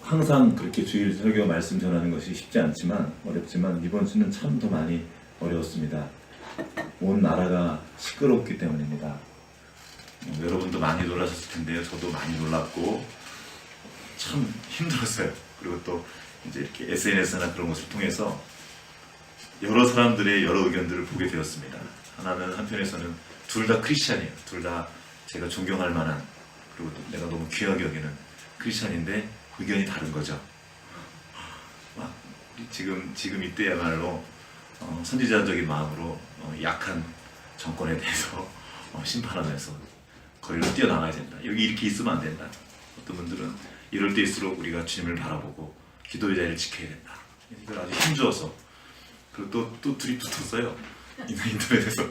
항상 그렇게 주일 설교 말씀 전하는 것이 쉽지 않지만 어렵지만 이번 주는 참 더 많이 어려웠습니다. 온 나라가 시끄럽기 때문입니다. 여러분도 많이 놀라셨을 텐데요. 저도 많이 놀랐고 참 힘들었어요. 그리고 또 이제 이렇게 SNS나 그런 것을 통해서 여러 사람들의 여러 의견들을 보게 되었습니다. 하나는 한편에서는 둘 다 크리스찬이에요. 둘 다 제가 존경할 만한, 그리고 또 내가 너무 귀하게 여기는 크리스찬인데 의견이 다른 거죠. 지금 이때야말로 선지자적인 마음으로 약한 정권에 대해서 심판하면서 거리로 뛰어나가야 된다. 여기 이렇게 있으면 안 된다. 어떤 분들은 이럴 때일수록 우리가 주님을 바라보고 기도의 자리를 지켜야 된다. 이걸 아주 힘주어서, 그리고 또 둘이 붙었어요. 인터넷에서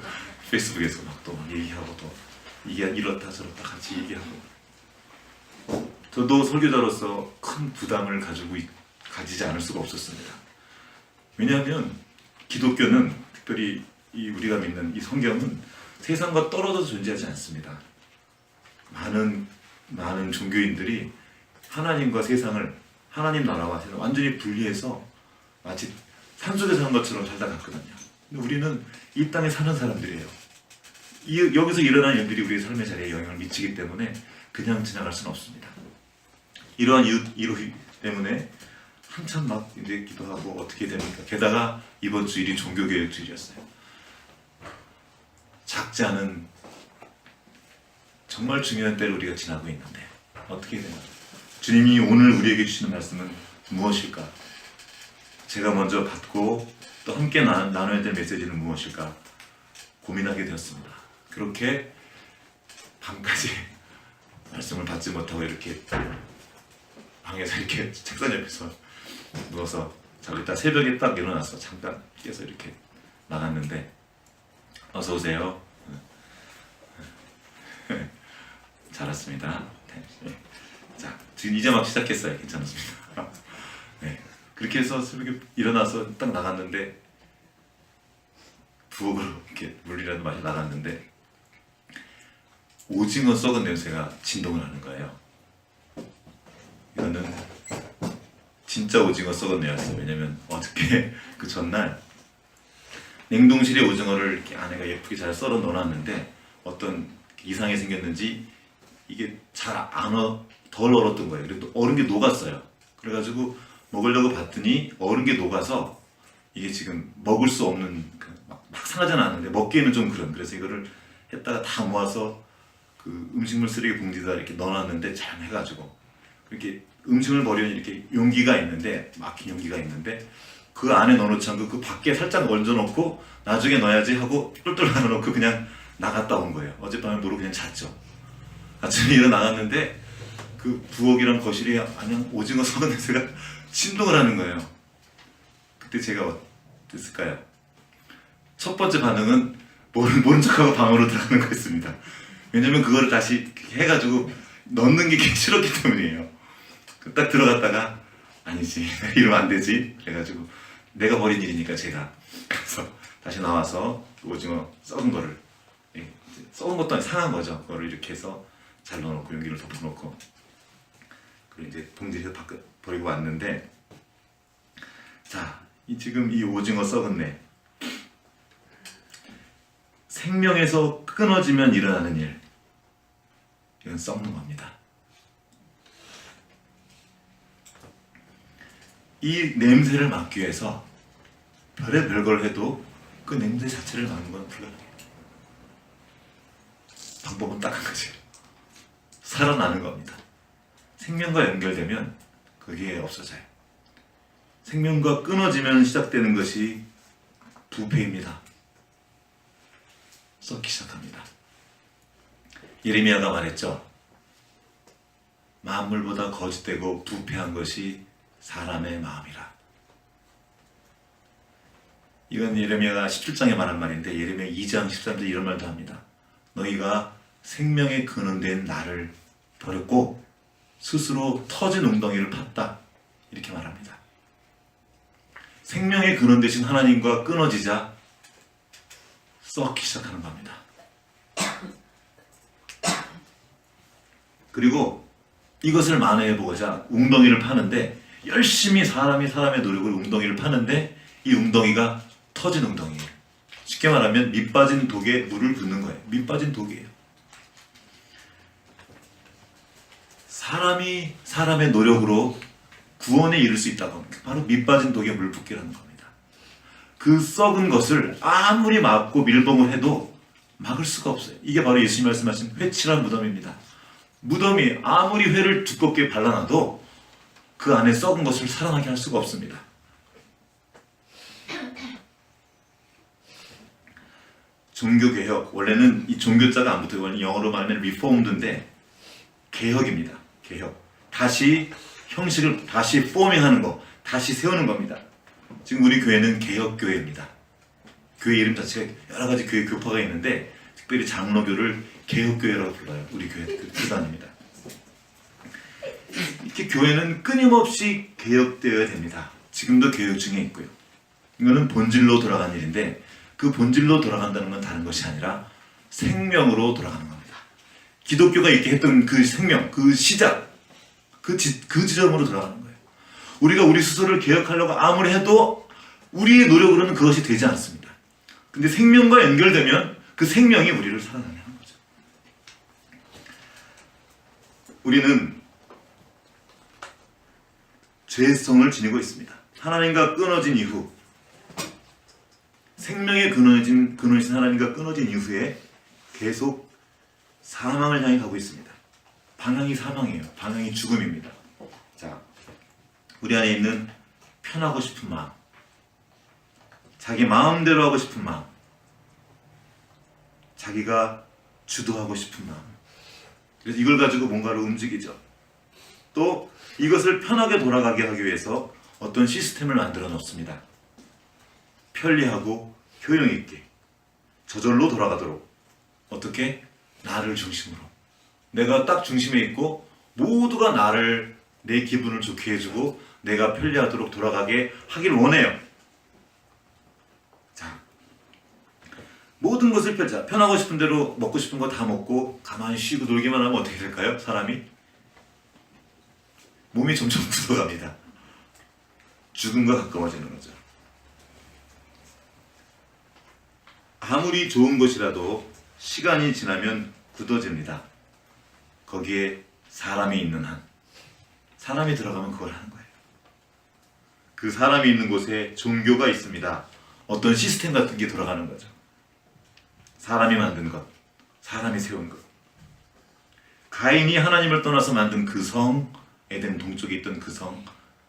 페이스북에서 또 얘기하고, 또 이게 이렇다 저렇다 같이 얘기하고. 저도 설교자로서 큰 부담을 가지지 않을 수가 없었습니다. 왜냐하면 기독교는, 특별히 우리가 믿는 이 성경은 세상과 떨어져서 존재하지 않습니다. 많은 종교인들이 하나님과 세상을, 하나님 나라와 세상을 완전히 분리해서 마치 산속에 사는 것처럼 살다 갔거든요. 근데 우리는 이 땅에 사는 사람들이에요. 여기서 일어나는 일들이 우리의 삶의 자리에 영향을 미치기 때문에 그냥 지나갈 수는 없습니다. 이러한 이유 때문에 한참 막 이제 기도하고 어떻게 됩니까? 게다가 이번 주일이 종교개혁 주일이었어요. 작지 않은 정말 중요한 때를 우리가 지나고 있는데 어떻게 되나? 주님이 오늘 우리에게 주시는 말씀은 무엇일까? 제가 먼저 받고 또 함께 나눠야 될 메시지는 무엇일까? 고민하게 되었습니다. 그렇게 밤까지 말씀을 받지 못하고 이렇게 방에서 이렇게 책상 옆에서 누워서 자고 있다 새벽에 딱 일어나서 잠깐 깨서 이렇게 나갔는데, 어서 오세요. 잘 왔습니다. 네. 자, 지금 이제 막 시작했어요. 괜찮습니다. 네. 그렇게 해서 새벽에 일어나서 딱 나갔는데, 부엌으로 이렇게 물이라도 마시 나갔는데 오징어 썩은 냄새가 진동을 하는 거예요. 이거는 진짜 오징어 썩은 냄새였어요. 왜냐면 어저께 그 전날 냉동실에 오징어를 이렇게 아내가 예쁘게 잘 썰어 넣어놨는데 어떤 이상이 생겼는지 이게 덜 얼었던 거예요. 그리고 또 얼은 게 녹았어요. 그래가지고 먹으려고 봤더니 얼은 게 녹아서 이게 지금 먹을 수 없는, 막 상하지는 않는데 먹기에는 좀 그래서 이거를 했다가 다 모아서 그 음식물 쓰레기 봉지에다 이렇게 넣어놨는데 잘 해가지고, 이렇게 음식을 버리는 이렇게 용기가 있는데, 막힌 용기가 있는데 그 안에 넣어놓지 않고 그 밖에 살짝 얹어놓고 나중에 넣어야지 하고 똘똘 나눠놓고 그냥 나갔다 온 거예요. 어젯밤에 모르고 그냥 잤죠. 아침에 일어나갔는데 그 부엌이랑 거실이 그냥 오징어 썩은 냄새가 진동을 하는 거예요. 그때 제가 어땠을까요? 첫 번째 반응은 모른 척하고 방으로 들어가는 거였습니다. 왜냐면 그거를 다시 해가지고 넣는 게 싫었기 때문이에요. 딱 들어갔다가 아니지, 이러면 안 되지. 그래가지고 내가 버린 일이니까 제가, 그래서 다시 나와서 오징어 썩은 거를, 썩은 것도 아니고 상한 거죠. 그거를 이렇게 해서 잘 넣어놓고 용기를 덮어놓고, 그리고 이제 봉지에서 버리고 왔는데, 자, 지금 이 오징어 썩은 내, 생명에서 끊어지면 일어나는 일, 이건 썩는 겁니다. 이 냄새를 막기 위해서 별의별 걸 해도 그 냄새 자체를 막는 건 불가능해요. 방법은 딱 한 가지, 살아나는 겁니다. 생명과 연결되면 그게 없어져요. 생명과 끊어지면 시작되는 것이 부패입니다. 썩기 시작합니다. 예레미야가 말했죠. 만물보다 거짓되고 부패한 것이 사람의 마음이라. 이건 예레미야가 17장에 말한 말인데, 예레미야 2장 13절 이런 말도 합니다. 너희가 생명의 근원된 나를 버렸고 스스로 터진 웅덩이를 팠다. 이렇게 말합니다. 생명의 근원 되신 하나님과 끊어지자 썩기 시작하는 겁니다. 그리고 이것을 만회해보고자 웅덩이를 파는데 열심히 사람이 사람의 노력을 웅덩이를 파는데 이 웅덩이가 터진 웅덩이에요. 쉽게 말하면 밑 빠진 독에 물을 붓는 거예요. 밑 빠진 독이에요. 사람이 사람의 노력으로 구원에 이를 수 있다고 합니다. 바로 밑 빠진 독에 물 붓기라는 겁니다. 그 썩은 것을 아무리 막고 밀봉을 해도 막을 수가 없어요. 이게 바로 예수님 말씀하신 회칠한 무덤입니다. 무덤이 아무리 회를 두껍게 발라놔도 그 안에 썩은 것을 살아나게 할 수가 없습니다. 종교개혁, 원래는 이 종교자가 안 붙어요. 원래 영어로 말하면 리포음드인데 개혁입니다. 개혁. 다시 형식을 다시 포밍하는 거, 다시 세우는 겁니다. 지금 우리 교회는 개혁교회입니다. 교회 이름 자체가 여러 가지 교회 교파가 있는데 특별히 장로교를 개혁교회라고 불러요. 우리 교회 교단입니다. 이렇게 교회는 끊임없이 개혁되어야 됩니다. 지금도 개혁 중에 있고요. 이거는 본질로 돌아가는 일인데 그 본질로 돌아간다는 건 다른 것이 아니라 생명으로 돌아가는 겁니다. 기독교가 있게 했던 그 생명, 그 시작, 그 지점으로 돌아가는 거예요. 우리가 우리 스스로를 개혁하려고 아무리 해도 우리의 노력으로는 그것이 되지 않습니다. 근데 생명과 연결되면 그 생명이 우리를 살아나게 하는 거죠. 우리는 죄성을 지니고 있습니다. 하나님과 끊어진 이후, 생명의 근원이신 하나님과 끊어진 이후에 계속 사망을 향해 가고 있습니다. 방향이 사망이에요. 방향이 죽음입니다. 자, 우리 안에 있는 편하고 싶은 마음, 자기 마음대로 하고 싶은 마음, 자기가 주도하고 싶은 마음. 그래서 이걸 가지고 뭔가를 움직이죠. 또 이것을 편하게 돌아가게 하기 위해서 어떤 시스템을 만들어 놓습니다. 편리하고 효용 있게 저절로 돌아가도록. 어떻게? 나를 중심으로. 내가 딱 중심에 있고 모두가 나를, 내 기분을 좋게 해주고 내가 편리하도록 돌아가게 하길 원해요. 자, 모든 것을 펼쳐 편하고 싶은 대로 먹고 싶은 거 다 먹고 가만히 쉬고 놀기만 하면 어떻게 될까요? 사람이 몸이 점점 굳어갑니다. 죽음과 가까워지는 거죠. 아무리 좋은 것이라도 시간이 지나면 굳어집니다. 거기에 사람이 있는 한, 사람이 들어가면 그걸 하는 거예요. 그 사람이 있는 곳에 종교가 있습니다. 어떤 시스템 같은 게 돌아가는 거죠. 사람이 만든 것, 사람이 세운 것. 가인이 하나님을 떠나서 만든 그 성, 에덴 동쪽에 있던 그 성,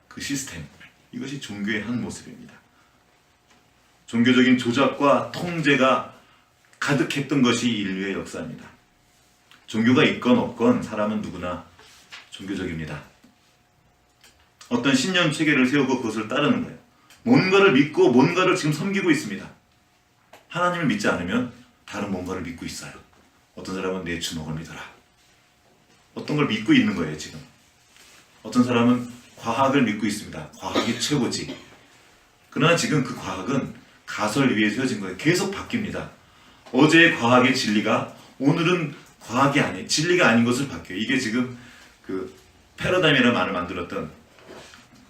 그 시스템, 이것이 종교의 한 모습입니다. 종교적인 조작과 통제가 가득했던 것이 인류의 역사입니다. 종교가 있건 없건 사람은 누구나 종교적입니다. 어떤 신념 체계를 세우고 그것을 따르는 거예요. 뭔가를 믿고 뭔가를 지금 섬기고 있습니다. 하나님을 믿지 않으면 다른 뭔가를 믿고 있어요. 어떤 사람은 내 주먹을 믿어라. 어떤 걸 믿고 있는 거예요, 지금. 어떤 사람은 과학을 믿고 있습니다. 과학이 최고지. 그러나 지금 그 과학은 가설 위에 세워진 거예요. 계속 바뀝니다. 어제의 과학의 진리가 오늘은 과학이 아닌, 진리가 아닌 것을 바뀌어요. 이게 지금 그 패러다임이라는 말을 만들었던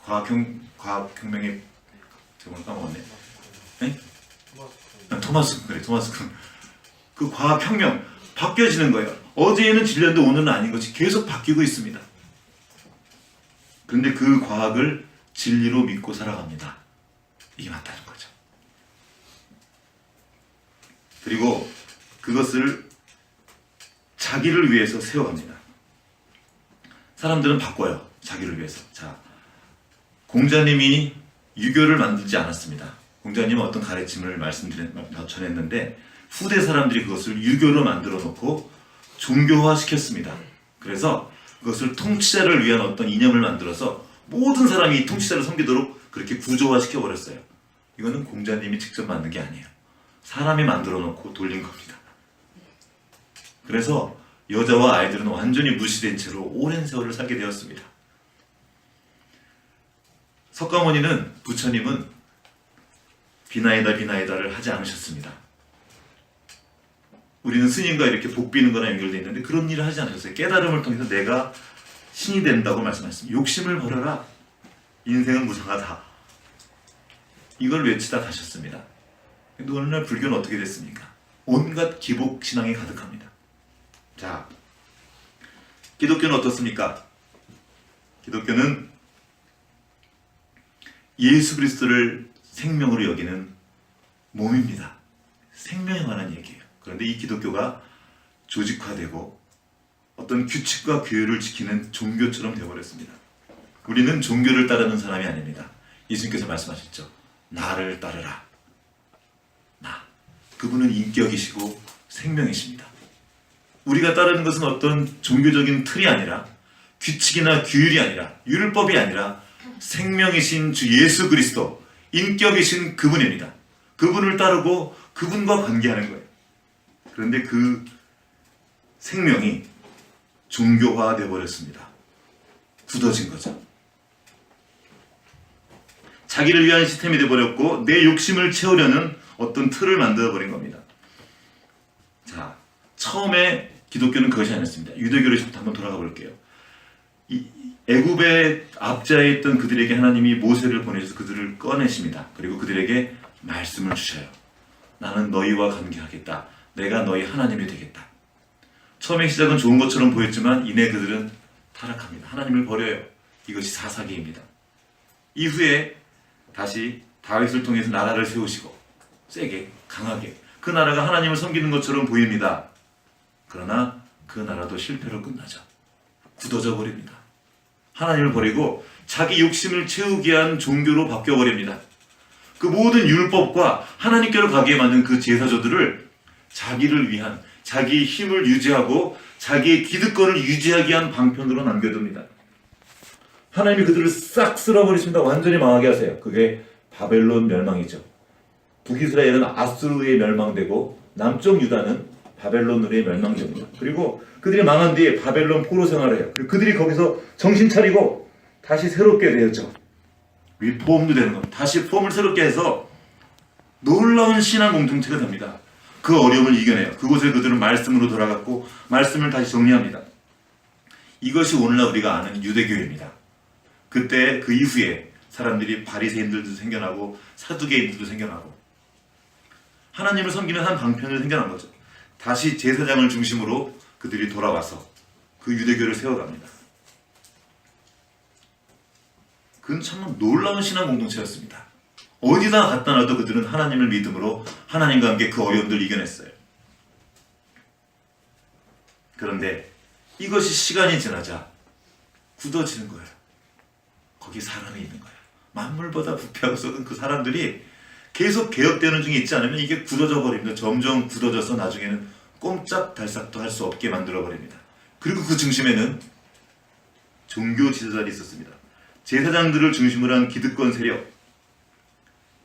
과학혁명의 제목을 까먹었네. 네? 토마스 쿤. 그 과학혁명 바뀌어지는 거예요. 어제는 진리였는데 오늘은 아닌 것이 계속 바뀌고 있습니다. 그런데 그 과학을 진리로 믿고 살아갑니다. 이게 맞다는 거죠. 그리고 그것을 자기를 위해서 세워갑니다. 사람들은 바꿔요. 자기를 위해서. 자, 공자님이 유교를 만들지 않았습니다. 공자님은 어떤 가르침을 전했는데 후대 사람들이 그것을 유교로 만들어 놓고 종교화 시켰습니다. 그래서 그것을 통치자를 위한 어떤 이념을 만들어서 모든 사람이 이 통치자를 섬기도록 그렇게 구조화 시켜버렸어요. 이거는 공자님이 직접 만든 게 아니에요. 사람이 만들어 놓고 돌린 겁니다. 그래서 여자와 아이들은 완전히 무시된 채로 오랜 세월을 살게 되었습니다. 석가모니는, 부처님은 비나이다를 하지 않으셨습니다. 우리는 스님과 이렇게 복 비는 거나 연결되어 있는데 그런 일을 하지 않으셨어요. 깨달음을 통해서 내가 신이 된다고 말씀하셨습니다. 욕심을 버려라. 인생은 무상하다. 이걸 외치다 가셨습니다. 근데 오늘날 불교는 어떻게 됐습니까? 온갖 기복신앙이 가득합니다. 자, 기독교는 어떻습니까? 기독교는 예수 그리스도를 생명으로 여기는 몸입니다. 생명에 관한 얘기예요. 그런데 이 기독교가 조직화되고 어떤 규칙과 규율을 지키는 종교처럼 되어버렸습니다. 우리는 종교를 따르는 사람이 아닙니다. 예수님께서 말씀하셨죠. 나를 따르라. 나. 그분은 인격이시고 생명이십니다. 우리가 따르는 것은 어떤 종교적인 틀이 아니라 규칙이나 규율이 아니라 율법이 아니라 생명이신 주 예수 그리스도, 인격이신 그분입니다. 그분을 따르고 그분과 관계하는 거예요. 그런데 그 생명이 종교화되어 버렸습니다. 굳어진 거죠. 자기를 위한 시스템이 되어버렸고 내 욕심을 채우려는 어떤 틀을 만들어버린 겁니다. 자, 처음에 기독교는 그것이 아니었습니다. 유대교로부터 한번 돌아가 볼게요. 애굽의 압자에 있던 그들에게 하나님이 모세를 보내셔서 그들을 꺼내십니다. 그리고 그들에게 말씀을 주셔요. 나는 너희와 관계하겠다. 내가 너희 하나님이 되겠다. 처음의 시작은 좋은 것처럼 보였지만 이내 그들은 타락합니다. 하나님을 버려요. 이것이 사사기입니다. 이후에 다시 다윗을 통해서 나라를 세우시고 세게 강하게 그 나라가 하나님을 섬기는 것처럼 보입니다. 그러나 그 나라도 실패로 끝나죠. 굳어져 버립니다. 하나님을 버리고 자기 욕심을 채우기 위한 종교로 바뀌어버립니다. 그 모든 율법과 하나님께로 가게 만든 그 제사조들을 자기를 위한 자기의 힘을 유지하고 자기의 기득권을 유지하기 위한 방편으로 남겨둡니다. 하나님이 그들을 싹 쓸어버리십니다. 완전히 망하게 하세요. 그게 바벨론 멸망이죠. 북이스라엘은 아수르에 멸망되고 남쪽 유다는 바벨론으로 멸망됩니다. 그리고 그들이 망한 뒤에 바벨론 포로 생활을 해요. 그리고 그들이 거기서 정신 차리고 다시 새롭게 되었죠. 리폼도 되는 겁니다. 다시 폼을 새롭게 해서 놀라운 신앙 공동체가 됩니다. 그 어려움을 이겨내요. 그곳에 그들은 말씀으로 돌아갔고 말씀을 다시 정리합니다. 이것이 오늘날 우리가 아는 유대교입니다. 그때 그 이후에 사람들이 바리새인들도 생겨나고 사두개인들도 생겨나고 하나님을 섬기는 한 방편으로 생겨난 거죠. 다시 제사장을 중심으로 그들이 돌아와서 그 유대교를 세워갑니다. 그건 참 놀라운 신앙 공동체였습니다. 어디다 갖다 놔도 그들은 하나님을 믿음으로 하나님과 함께 그 어려움들을 이겨냈어요. 그런데 이것이 시간이 지나자 굳어지는 거예요. 거기 사람이 있는 거예요. 만물보다 부패하고 썩은 그 사람들이 계속 개혁되는 중에 있지 않으면 이게 굳어져 버립니다. 점점 굳어져서 나중에는 꼼짝달싹도 할 수 없게 만들어 버립니다. 그리고 그 중심에는 종교 지도자들이 있었습니다. 제사장들을 중심으로 한 기득권 세력.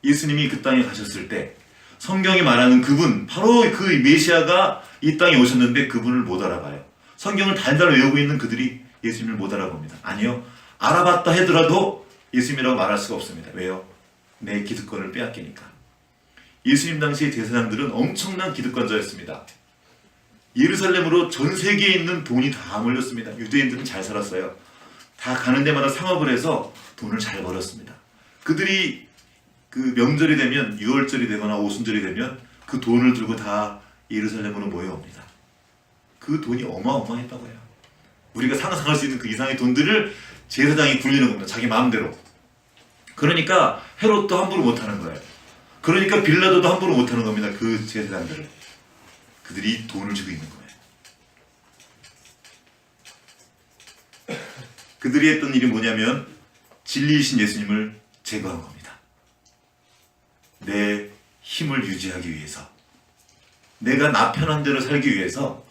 예수님이 그 땅에 가셨을 때 성경이 말하는 그분, 바로 그 메시아가 이 땅에 오셨는데 그분을 못 알아봐요. 성경을 달달 외우고 있는 그들이 예수님을 못 알아봅니다. 아니요, 알아봤다 하더라도 예수님이라고 말할 수가 없습니다. 왜요? 내 기득권을 빼앗기니까. 예수님 당시의 제사장들은 엄청난 기득권자였습니다. 예루살렘으로 전 세계에 있는 돈이 다 몰렸습니다. 유대인들은 잘 살았어요. 다 가는 데마다 상업을 해서 돈을 잘 벌었습니다. 그들이 그 명절이 되면, 유월절이 되거나 오순절이 되면 그 돈을 들고 다 예루살렘으로 모여옵니다. 그 돈이 어마어마했다고 해요. 우리가 상상할 수 있는 그 이상의 돈들을 제사장이 굴리는 겁니다. 자기 마음대로. 그러니까 헤롯도 함부로 못하는 거예요. 그러니까 빌라도도 함부로 못하는 겁니다. 그 제사장들을. 그들이 돈을 주고 있는 거예요. 그들이 했던 일이 뭐냐면 진리이신 예수님을 제거한 겁니다. 내 힘을 유지하기 위해서, 내가 나 편한 대로 살기 위해서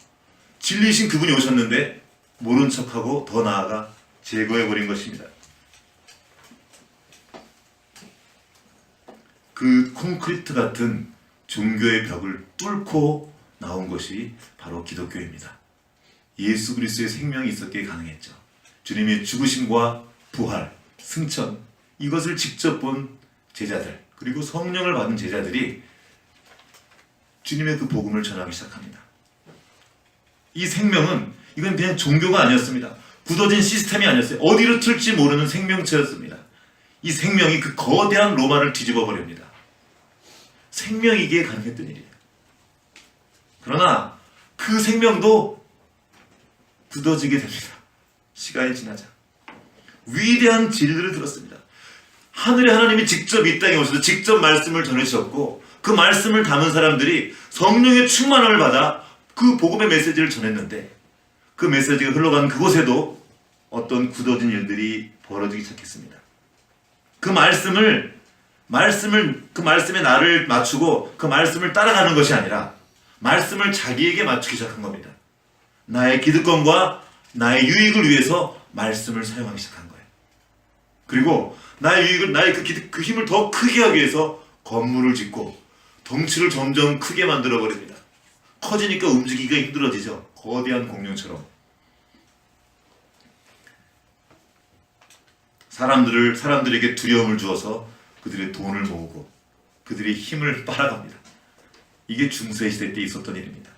진리이신 그분이 오셨는데 모른 척하고 더 나아가 제거해버린 것입니다. 그 콘크리트 같은 종교의 벽을 뚫고 나온 것이 바로 기독교입니다. 예수 그리스도의 생명이 있었기에 가능했죠. 주님의 죽으심과 부활, 승천, 이것을 직접 본 제자들, 그리고 성령을 받은 제자들이 주님의 그 복음을 전하기 시작합니다. 이 생명은 이건 그냥 종교가 아니었습니다. 굳어진 시스템이 아니었어요. 어디로 튈지 모르는 생명체였습니다. 이 생명이 그 거대한 로마를 뒤집어 버립니다. 생명이기에 가능했던 일이에요. 그러나 그 생명도 굳어지게 됩니다. 시간이 지나자. 위대한 진리를 들었습니다. 하늘의 하나님이 직접 이 땅에 오셔서 직접 말씀을 전해주셨고 그 말씀을 담은 사람들이 성령의 충만함을 받아 그 복음의 메시지를 전했는데 그 메시지가 흘러간 그곳에도 어떤 굳어진 일들이 벌어지기 시작했습니다. 그 말씀에 나를 맞추고 그 말씀을 따라가는 것이 아니라 말씀을 자기에게 맞추기 시작한 겁니다. 나의 기득권과 나의 유익을 위해서 말씀을 사용하기 시작한 거예요. 그리고 나의 유익을, 나의 그 힘을 더 크게 하기 위해서 건물을 짓고 덩치를 점점 크게 만들어 버립니다. 커지니까 움직이기가 힘들어지죠. 거대한 공룡처럼. 사람들에게 두려움을 주어서 그들의 돈을 모으고 그들의 힘을 빨아갑니다. 이게 중세시대 때 있었던 일입니다.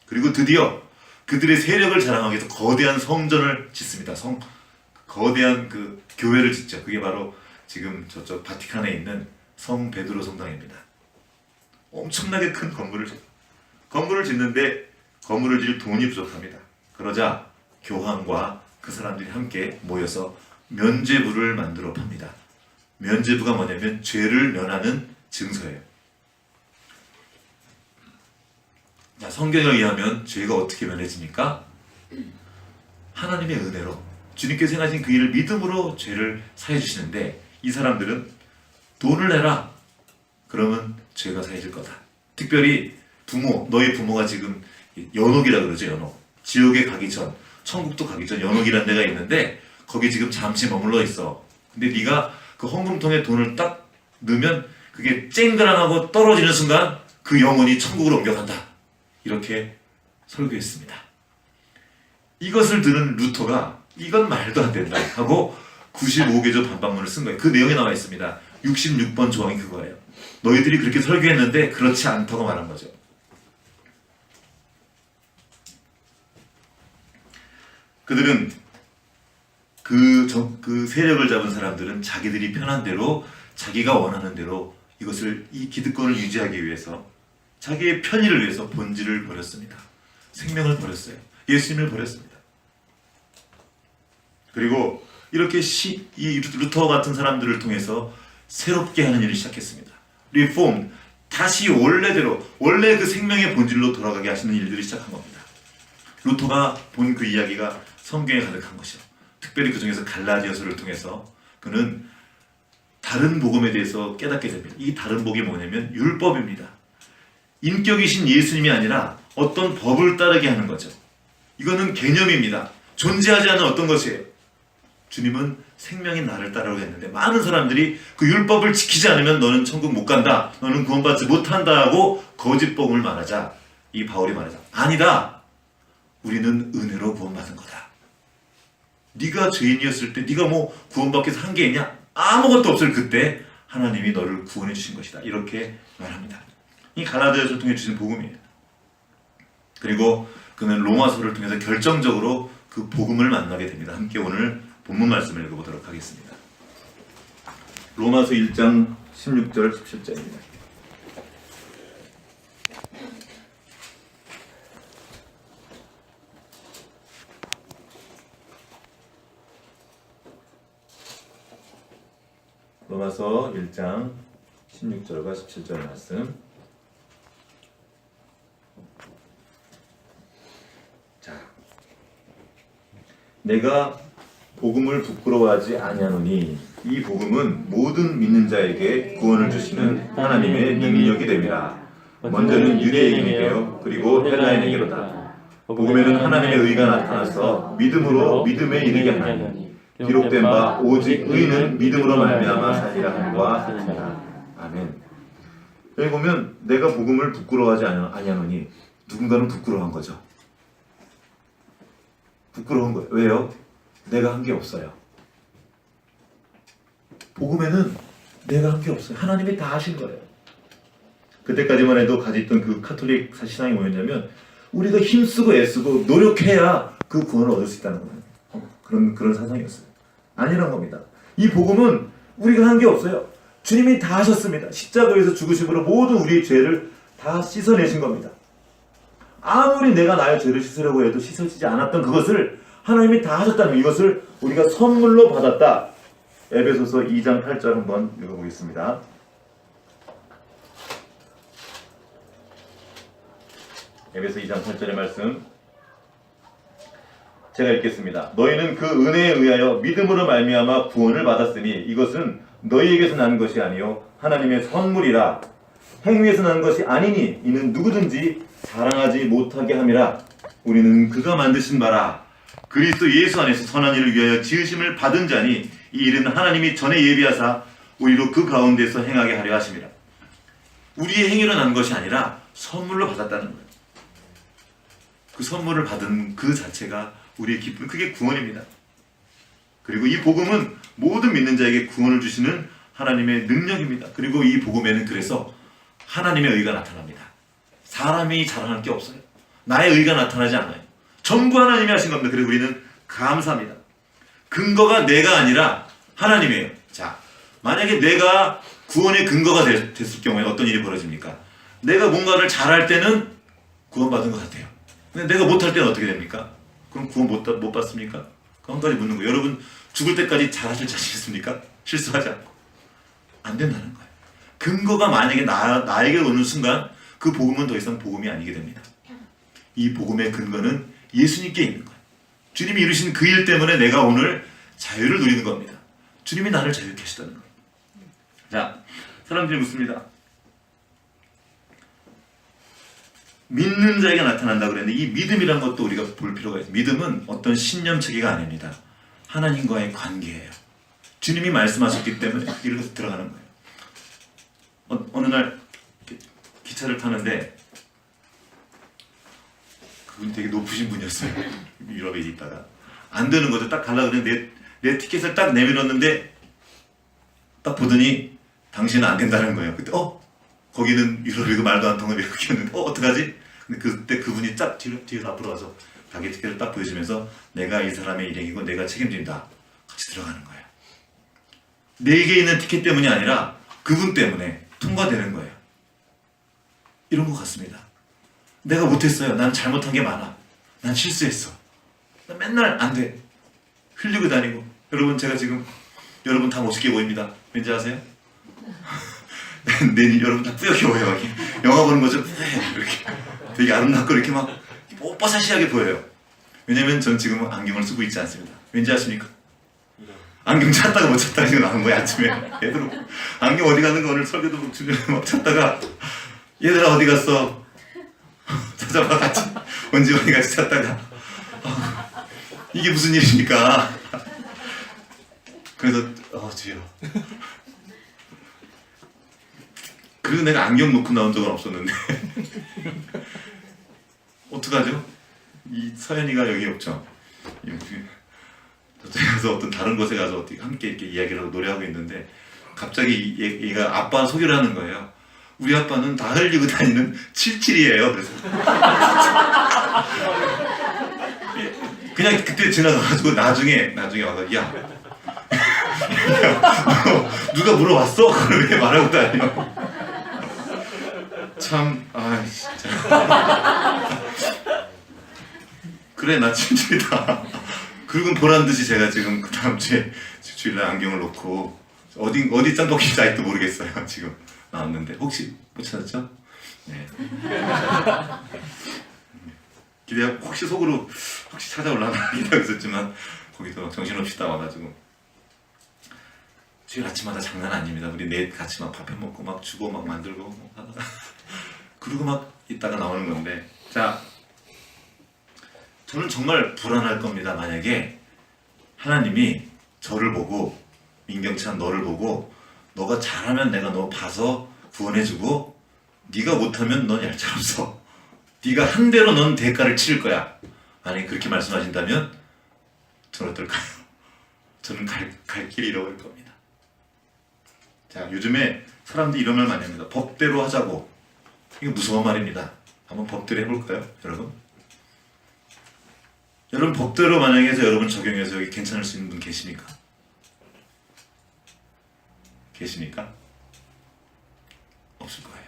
그리고 드디어 그들의 세력을 자랑하기 위해서 거대한 성전을 짓습니다. 거대한 그 교회를 짓죠. 그게 바로 지금 저쪽 바티칸에 있는 성 베드로 성당입니다. 엄청나게 큰 건물을 짓는데 건물을 지을 돈이 부족합니다. 그러자 교황과 그 사람들이 함께 모여서 면죄부를 만들어 팝니다. 면죄부가 뭐냐면 죄를 면하는 증서예요. 자, 성경에 의하면 죄가 어떻게 면해집니까? 하나님의 은혜로 주님께서 행하신 그 일을 믿음으로 죄를 사해 주시는데 이 사람들은 돈을 내라. 그러면 죄가 사해질 거다. 특별히 너희 부모가 지금 연옥이라 그러죠. 연옥. 지옥에 가기 전, 천국도 가기 전 연옥이라는 데가 있는데 거기 지금 잠시 머물러 있어. 근데 네가 그 헌금통에 돈을 딱 넣으면 그게 쨍그랑하고 떨어지는 순간 그 영혼이 천국으로 옮겨간다. 이렇게 설교했습니다. 이것을 들은 루터가 이건 말도 안 된다 하고 95개조 반박문을 쓴 거예요. 그 내용에 나와 있습니다. 66번 조항이 그거예요. 너희들이 그렇게 설교했는데 그렇지 않다고 말한 거죠. 그들은 그 세력을 잡은 사람들은 자기들이 편한 대로 자기가 원하는 대로 이 기득권을 유지하기 위해서 자기의 편의를 위해서 본질을 버렸습니다. 생명을 버렸어요. 예수님을 버렸습니다. 그리고 이렇게 이 루터 같은 사람들을 통해서 새롭게 하는 일을 시작했습니다. 리폼, 다시 원래 그 생명의 본질로 돌아가게 하시는 일들을 시작한 겁니다. 루터가 본 그 이야기가 성경에 가득한 것이요. 특별히 그 중에서 갈라디아서를 통해서 그는 다른 복음에 대해서 깨닫게 됩니다. 이 다른 복이 뭐냐면 율법입니다. 인격이신 예수님이 아니라 어떤 법을 따르게 하는 거죠. 이거는 개념입니다. 존재하지 않는 어떤 것이에요. 주님은 생명인 나를 따르라고 했는데 많은 사람들이 그 율법을 지키지 않으면 너는 천국 못 간다. 너는 구원받지 못한다 하고 거짓 복음을 말하자 이 바울이 말하자. 아니다. 우리는 은혜로 구원받은 거다. 네가 죄인이었을 때 네가 뭐 구원받기 위해서 한 게 있냐? 아무것도 없을 그때 하나님이 너를 구원해 주신 것이다. 이렇게 말합니다. 이 갈라디아서를 통해 주신 복음이에요. 그리고 그는 로마서를 통해서 결정적으로 그 복음을 만나게 됩니다. 함께 오늘 본문 말씀을 읽어보도록 하겠습니다. 로마서 1장 16절 17절입니다. 로마서 1장 16절과 17절 말씀. 자, 내가 복음을 부끄러워하지 아니하노니 이 복음은 모든 믿는 자에게 구원을 주시는 하나님의 능력이 됨이라. 먼저는 유대인에게요 그리고 헬라인에게로다. 복음에는 하나님의 의가 나타나서 믿음으로 믿음에 이르게 하나니 기록된 바 오직 의는 믿음으로 말미암아 살리라 함과 같으니라. 아멘. 여기 보면 내가 복음을 부끄러워하지 아니하노니 누군가는 부끄러워한 거죠. 부끄러운 거예요. 왜요? 내가 한 게 없어요. 복음에는 내가 한 게 없어요. 하나님이 다 하신 거예요. 그때까지만 해도 가졌던 그 카톨릭 신앙이 뭐였냐면 우리가 힘쓰고 애쓰고 노력해야 그 구원을 얻을 수 있다는 거예요. 그런 사상이었어요. 아니란 겁니다. 이 복음은 우리가 한 게 없어요. 주님이 다 하셨습니다. 십자가에서 죽으심으로 모든 우리의 죄를 다 씻어내신 겁니다. 아무리 내가 나의 죄를 씻으려고 해도 씻어지지 않았던 그것을 하나님이 다 하셨다는 이것을 우리가 선물로 받았다. 에베소서 2장 8절 한번 읽어보겠습니다. 에베소 2장 8절의 말씀 제가 읽겠습니다. 너희는 그 은혜에 의하여 믿음으로 말미암아 구원을 받았으니 이것은 너희에게서 난 것이 아니요 하나님의 선물이라. 행위에서 난 것이 아니니 이는 누구든지 자랑하지 못하게 함이라. 우리는 그가 만드신 바라 그리스도 예수 안에서 선한 일을 위하여 지으심을 받은 자니 이 일은 하나님이 전에 예비하사 우리로 그 가운데서 행하게 하려 하심이라. 우리의 행위로 난 것이 아니라 선물로 받았다는 거예요. 그 선물을 받은 그 자체가 우리의 기쁨, 그게 구원입니다. 그리고 이 복음은 모든 믿는 자에게 구원을 주시는 하나님의 능력입니다. 그리고 이 복음에는 그래서 하나님의 의가 나타납니다. 사람이 자랑할 게 없어요. 나의 의가 나타나지 않아요. 전부 하나님이 하신 겁니다. 그리고 우리는 감사합니다. 근거가 내가 아니라 하나님이에요. 자, 만약에 내가 구원의 근거가 됐을 경우에 어떤 일이 벌어집니까? 내가 뭔가를 잘할 때는 구원받은 것 같아요. 근데 내가 못할 때는 어떻게 됩니까? 그럼 구원 못 받습니까? 그 한 가지 묻는 거예요. 여러분 죽을 때까지 잘하실 자신 있습니까? 실수하지 않고. 안 된다는 거예요. 근거가 만약에 나에게 오는 순간 그 복음은 더 이상 복음이 아니게 됩니다. 이 복음의 근거는 예수님께 있는 거예요. 주님이 이루신 그 일 때문에 내가 오늘 자유를 누리는 겁니다. 주님이 나를 자유케 하시다는 거예요. 자, 사람들이 묻습니다. 믿는 자에게 나타난다 그랬는데 이 믿음이란 것도 우리가 볼 필요가 있어요. 믿음은 어떤 신념체계가 아닙니다. 하나님과의 관계예요. 주님이 말씀하셨기 때문에 이렇게 들어가는 거예요. 어느 날 기차를 타는데 그분 되게 높으신 분이었어요. 유럽에 있다가 안 되는 거죠. 딱 가려고 그랬는데 내 티켓을 딱 내밀었는데 딱 보더니 당신은 안 된다는 거예요. 그때 거기는 유럽이고 말도 안 통하는 외국이었는데 어떡하지? 근데 그때 그분이 딱 뒤에서 앞으로 와서 자기 티켓을 딱 보여주면서 내가 이 사람의 일행이고 내가 책임진다. 같이 들어가는 거예요. 내게 있는 티켓 때문이 아니라 그분 때문에 통과되는 거예요. 이런 것 같습니다. 내가 못했어요. 난 잘못한 게 많아. 난 실수했어. 난 맨날 안 돼. 흘리고 다니고. 여러분 제가 지금 여러분 다 멋있게 보입니다. 왠지 아세요? 여러분 다 뿌옇게 보여요. 영화 보는 것처럼 이렇게 되게 아름답고 이렇게 막 뽀뽀사시하게 보여요. 왜냐면 전 지금 안경을 쓰고 있지 않습니다. 왠지 아십니까? 안경 찾다가 못 찾다가 지금 나온 거예요. 아침에 얘들아 안경 어디 가는 거 오늘 설교도 주변에 막 찾다가 얘들아 어디 갔어? 찾아봐 같이 원지원이 같이 찾다가 이게 무슨 일입니까? 그래서 주여 그리고 내가 안경 놓고 나온 적은 없었는데 어떡하죠? 이 서연이가 여기 없죠? 저쪽에 가서 어떤 다른 곳에 가서 어떻게 함께 이렇게 이야기를 하고 노래하고 있는데 갑자기 얘가 아빠 소개를 하는 거예요. 우리 아빠는 다 흘리고 다니는 77이에요. 그래서 그냥 그때 지나가가지고 나중에 와서 야 누가 물어봤어? 그걸 왜 말하고 다녀? 참, 진짜. 그래, 나 77이다. 그리고 보란 듯이 제가 지금 그 다음 주에 주일날 안경을 놓고 어디 짱박힌지 아직도 모르겠어요. 지금 나왔는데 혹시 못 찾았죠? 네. 기대하 혹시 속으로 혹시 찾아올라나 기대하고 있었지만 거기서 정신없이 따와가지고 주일 아침마다 장난 아닙니다. 우리 넷 같이 막 밥 해먹고 막 주고 막 만들고 막 하다가 그러고 막 있다가 나오는 건데 자 저는 정말 불안할 겁니다. 만약에 하나님이 저를 보고 민경찬 너를 보고 너가 잘하면 내가 너 봐서 구원해주고 네가 못하면 넌 얄짤없어. 네가 한 대로 넌 대가를 치를 거야. 만약에 그렇게 말씀하신다면 저는 어떨까요? 저는 갈 길을 잃어버릴 겁니다. 자 요즘에 사람들이 이런 말 많이 합니다. 법대로 하자고. 이거 무서운 말입니다. 한번 법대로 해볼까요? 여러분? 여러분 법대로 만약에 해서 여러분 적용해서 여기 괜찮을 수 있는 분 계십니까? 계십니까? 없을 거예요.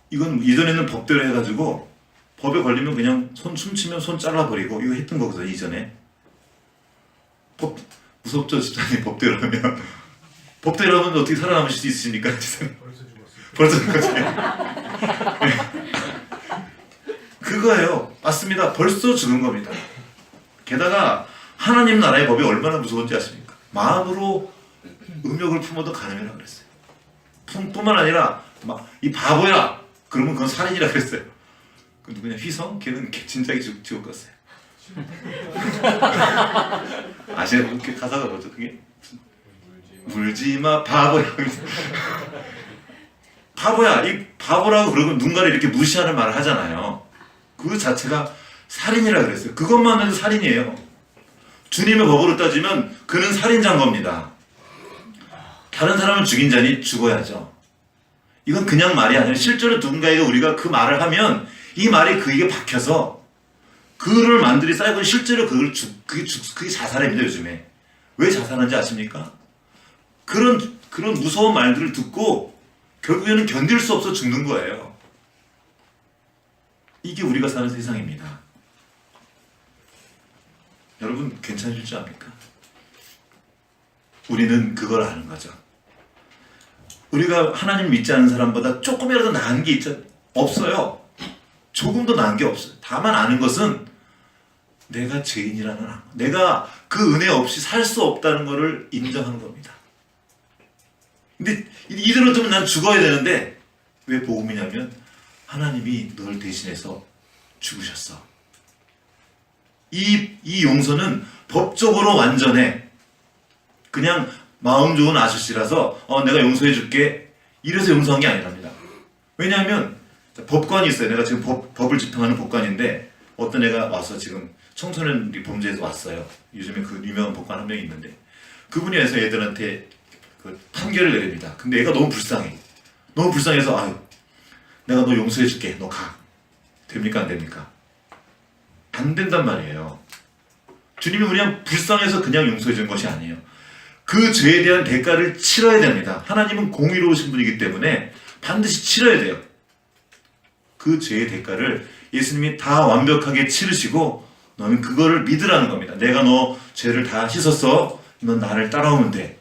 이건 이전에는 법대로 해가지고 법에 걸리면 그냥 손 춤추면 손 잘라버리고 이거 했던 거거든요. 이전에 법 무섭죠 집사님. 법대로 하면 법대로 하면 어떻게 살아남으실 수 있으십니까? 집사님 벌써 죽었어요. 그거예요. 맞습니다. 벌써 죽은 겁니다. 게다가 하나님 나라의 법이 얼마나 무서운지 아십니까? 마음으로 음욕을 품어도 간음이라 그랬어요. 뿐만 아니라 막 이 바보야 그러면 그건 살인이라 그랬어요. 그 누구냐 휘성? 걔는 진작에 지옥 갔어요. 아시나요? 그 가사가 뭐죠? 그게 울지마 바보야. 바보야 이 바보라고 그러고 누군가를 이렇게 무시하는 말을 하잖아요. 그 자체가 살인이라 그랬어요. 그것만 해도 살인이에요. 주님의 법으로 따지면 그는 살인자인 겁니다. 다른 사람을 죽인 자니 죽어야죠. 이건 그냥 말이 아니라 실제로 누군가에게 우리가 그 말을 하면 이 말이 그에게 박혀서 그를 만들이 쌓이고 실제로 그게 자살입니다. 요즘에 왜 자살하는지 아십니까? 그런 무서운 말들을 듣고 결국에는 견딜 수 없어 죽는 거예요. 이게 우리가 사는 세상입니다. 여러분 괜찮으실 줄 압니까? 우리는 그걸 아는 거죠. 우리가 하나님 믿지 않는 사람보다 조금이라도 나은 게 있죠? 없어요. 조금도 나은 게 없어요. 다만 아는 것은 내가 죄인이라는 거, 내가 그 은혜 없이 살 수 없다는 것을 인정하는 겁니다. 근데 이대로 두면 난 죽어야 되는데 왜 복음이냐면 하나님이 널 대신해서 죽으셨어. 이 용서는 법적으로 완전해. 그냥 마음 좋은 아저씨라서 내가 용서해 줄게 이래서 용서한 게 아니랍니다. 왜냐하면 법관이 있어요. 내가 지금 법을 집행하는 법관인데 어떤 애가 와서 지금 청소년 범죄에서 왔어요. 요즘에 그 유명한 법관 한 명이 있는데 그분이 와서 애들한테 그 판결을 내립니다. 근데 애가 너무 불쌍해. 너무 불쌍해서 아유 내가 너 용서해 줄게. 너 가. 됩니까 안 됩니까? 안 된단 말이에요. 주님이 그냥 불쌍해서 그냥 용서해 준 것이 아니에요. 그 죄에 대한 대가를 치러야 됩니다. 하나님은 공의로우신 분이기 때문에 반드시 치러야 돼요. 그 죄의 대가를 예수님이 다 완벽하게 치르시고 너는 그거를 믿으라는 겁니다. 내가 너 죄를 다 씻었어. 넌 나를 따라오면 돼.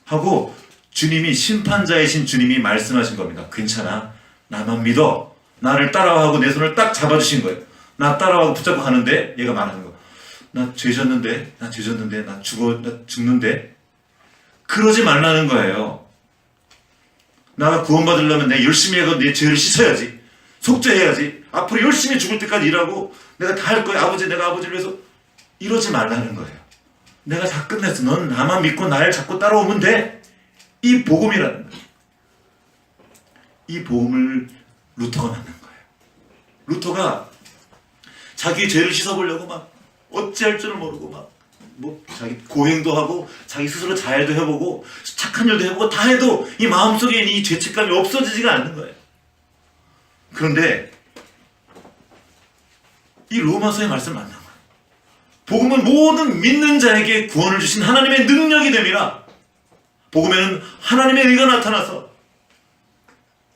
하고 주님이 심판자이신 주님이 말씀하신 겁니다. 괜찮아. 나만 믿어. 나를 따라와 하고 내 손을 딱 잡아주신 거예요. 나 따라와고 붙잡고 가는데 얘가 말하는 거. 나 죄졌는데 나 죽는데 그러지 말라는 거예요. 나가 구원받으려면 내가 열심히 해서 내 죄를 씻어야지. 속죄해야지. 앞으로 열심히 죽을 때까지 일하고 내가 다 할 거야. 내가 아버지를 위해서 이러지 말라는 거예요. 내가 다 끝냈어. 넌 나만 믿고 나를 자꾸 따라오면 돼. 이 복음이라는 거예요. 이 복음을 루터가 만든 거예요. 루터가 자기 죄를 씻어보려고 막 어찌할 줄을 모르고 자기 고행도 하고 자기 스스로 자해도 해보고 착한 일도 해보고 다 해도 이 마음속에 이 죄책감이 없어지지가 않는 거예요. 그런데 이 로마서의 말씀을 만난 거예요. 복음은 모든 믿는 자에게 구원을 주신 하나님의 능력이 됨이라. 복음에는 하나님의 의가 나타나서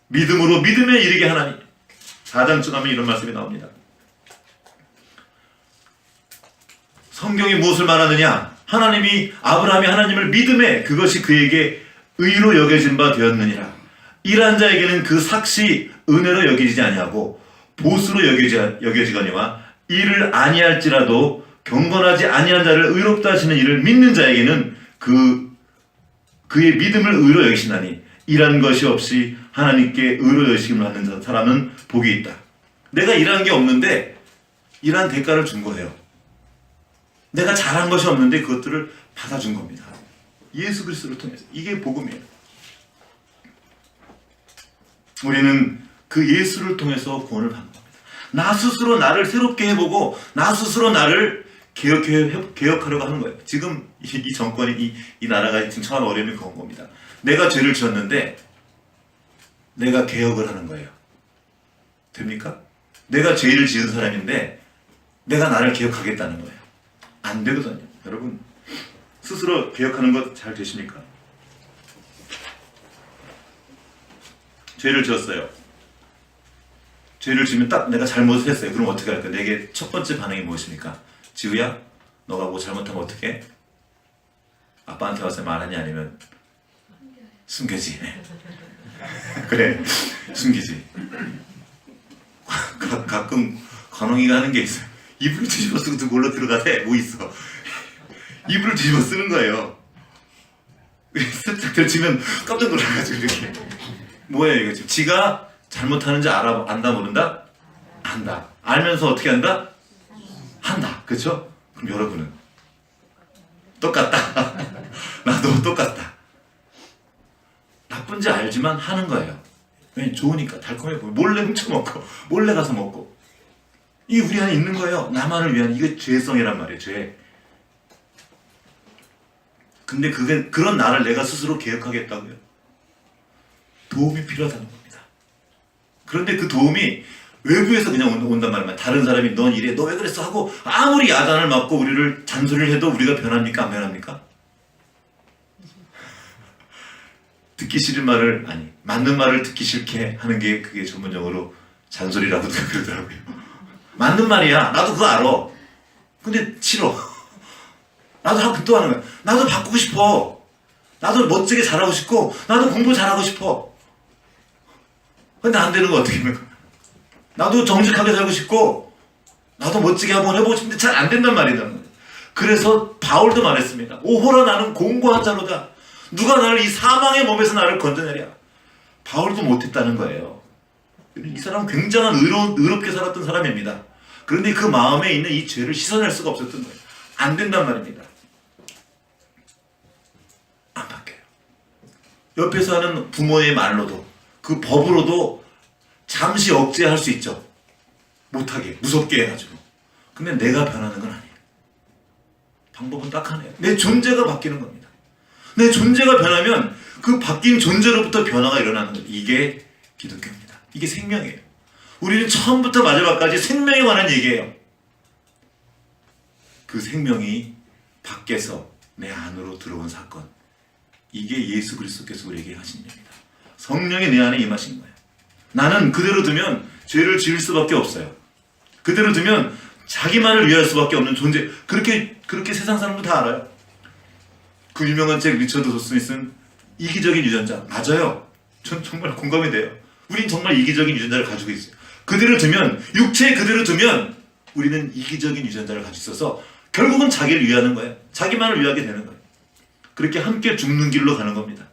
믿음으로 믿음에 이르게 하나니. 4장쯤 하면 이런 말씀이 나옵니다. 성경이 무엇을 말하느냐? 아브라함이 하나님을 믿음에 그것이 그에게 의로 여겨진 바 되었느니라. 이러한 자에게는 그 삭시 은혜로 여겨지지 아니하고 보수로 여겨지거니와 이를 아니할지라도 경건하지 아니한 자를 의롭다 하시는 이를 믿는 자에게는 그의 믿음을 의로 여기시나니 일한 것이 없이 하나님께 의로 여기심을 받는 사람은 복이 있다. 내가 일한 게 없는데 일한 대가를 준 거예요. 내가 잘한 것이 없는데 그것들을 받아준 겁니다. 예수 그리스도를 통해서. 이게 복음이에요. 우리는 그 예수를 통해서 구원을 받는 겁니다. 나 스스로 나를 새롭게 해보고 나 스스로 나를 개혁하려고 하는 거예요. 지금 이 정권이 이 나라가 지금 처한 어려움이 그런 겁니다. 내가 죄를 지었는데 내가 개혁을 하는 거예요. 됩니까? 내가 죄를 지은 사람인데 내가 나를 개혁하겠다는 거예요. 안 되거든요. 여러분 스스로 개혁하는 것 잘 되십니까? 죄를 지었어요. 죄를 지으면 딱 내가 잘못을 했어요. 그럼 어떻게 할까? 내게 첫 번째 반응이 무엇입니까? 지우야, 너가 뭐 잘못하면 어떡해? 아빠한테 와서 말하니 아니면 숨겨지. 그래, 숨기지. 가끔 관홍이가 하는 게 있어요. 이불을 뒤집어 쓰고 몰라 들어가대. 뭐 있어? 이불을 뒤집어 쓰는 거예요. 살짝 들치면 깜짝 놀라가지고 이렇게. 뭐예요 이거 지금? 지가 잘못하는지 안다 모른다? 안다. 알면서 어떻게 한다? 한다. 그렇죠? 그럼 여러분은 똑같다. 나도 똑같다. 나쁜지 알지만 하는 거예요. 왜냐면 좋으니까 달콤해 보여. 몰래 훔쳐먹고 몰래 가서 먹고. 이게 우리 안에 있는 거예요. 나만을 위한 이게 죄성이란 말이에요. 죄. 근데 그런 나를 내가 스스로 개혁하겠다고요. 도움이 필요하다는 겁니다. 그런데 그 도움이 외부에서 그냥 온단 말이야. 다른 사람이 넌 이래, 너 왜 그랬어 하고 아무리 야단을 맞고 우리를 잔소리를 해도 우리가 변합니까? 안 변합니까? 듣기 싫은 말을, 아니 맞는 말을 듣기 싫게 하는 게 그게 전문용어로 잔소리라고 그러더라고요. 맞는 말이야. 나도 그거 알아. 근데 싫어. 나도 또 하는 거야. 나도 바꾸고 싶어. 나도 멋지게 잘하고 싶고 나도 공부 잘하고 싶어. 근데 안 되는 거 어떻게 하는 거야? 나도 정직하게 살고 싶고 나도 멋지게 한번 해보고 싶은데 잘 안 된단 말이다. 그래서 바울도 말했습니다. 오호라 나는 공고한 자로다. 누가 나를 이 사망의 몸에서 나를 건져내랴. 바울도 못했다는 거예요. 이 사람은 굉장한 의롭게 살았던 사람입니다. 그런데 그 마음에 있는 이 죄를 씻어낼 수가 없었던 거예요. 안 된단 말입니다. 안 바뀌어요. 옆에서 하는 부모의 말로도 그 법으로도 잠시 억제할 수 있죠. 못하게 무섭게 해가지고. 근데 내가 변하는 건 아니에요. 방법은 딱 하나예요. 내 존재가 바뀌는 겁니다. 내 존재가 변하면 그 바뀐 존재로부터 변화가 일어나는 거예요. 이게 기독교입니다. 이게 생명이에요. 우리는 처음부터 마지막까지 생명에 관한 얘기예요. 그 생명이 밖에서 내 안으로 들어온 사건. 이게 예수 그리스도께서 우리에게 하신 일입니다. 성령이 내 안에 임하신 거예요. 나는 그대로 두면 죄를 지을 수밖에 없어요. 그대로 두면 자기만을 위할 수밖에 없는 존재. 그렇게 세상 사람들 다 알아요. 그 유명한 책 리처드 도슨이 쓴 이기적인 유전자. 맞아요. 전 정말 공감이 돼요. 우린 정말 이기적인 유전자를 가지고 있어요. 그대로 두면, 육체에 그대로 두면 우리는 이기적인 유전자를 가지고 있어서 결국은 자기를 위하는 거예요. 자기만을 위하게 되는 거예요. 그렇게 함께 죽는 길로 가는 겁니다.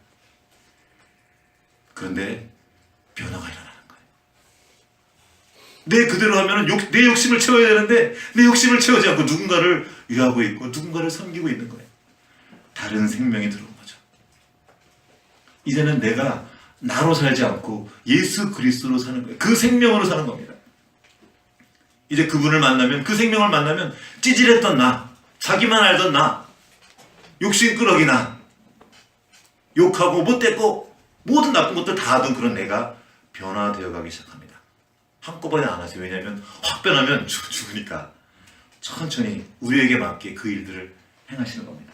그런데 변화가 일어나는 거예요. 내 그대로 하면 내 욕심을 채워야 되는데 내 욕심을 채우지 않고 누군가를 위하고 있고 누군가를 섬기고 있는 거예요. 다른 생명이 들어온 거죠. 이제는 내가 나로 살지 않고 예수 그리스도로 사는 거예요. 그 생명으로 사는 겁니다. 이제 그분을 만나면, 그 생명을 만나면 찌질했던 나, 자기만 알던 나, 욕심꾸러기 나, 욕하고 못됐고 모든 나쁜 것들 다 하던 그런 내가 변화되어 가기 시작합니다. 한꺼번에 안 하세요. 왜냐하면 확 변하면 죽으니까 천천히 우리에게 맞게 그 일들을 행하시는 겁니다.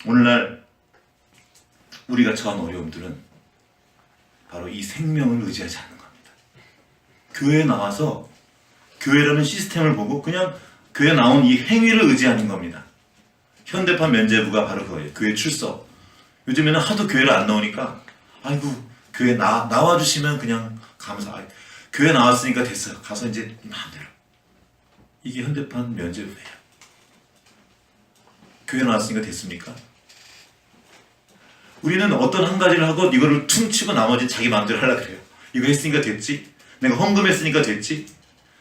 오늘날 우리가 처한 어려움들은 바로 이 생명을 의지하지 않는 겁니다. 교회에 나와서 교회라는 시스템을 보고 그냥 교회에 나온 이 행위를 의지하는 겁니다. 현대판 면죄부가 바로 그거예요. 교회 출석. 요즘에는 하도 교회를 안 나오니까 아이고 교회 나와주시면 그냥 감사. 교회 나왔으니까 됐어요. 가서 이제 마음대로. 이게 현대판 면죄부예요. 교회 나왔으니까 됐습니까? 우리는 어떤 한 가지를 하고 이거를 퉁치고 나머지 자기 마음대로 하려고 그래요. 이거 했으니까 됐지? 내가 헌금했으니까 됐지?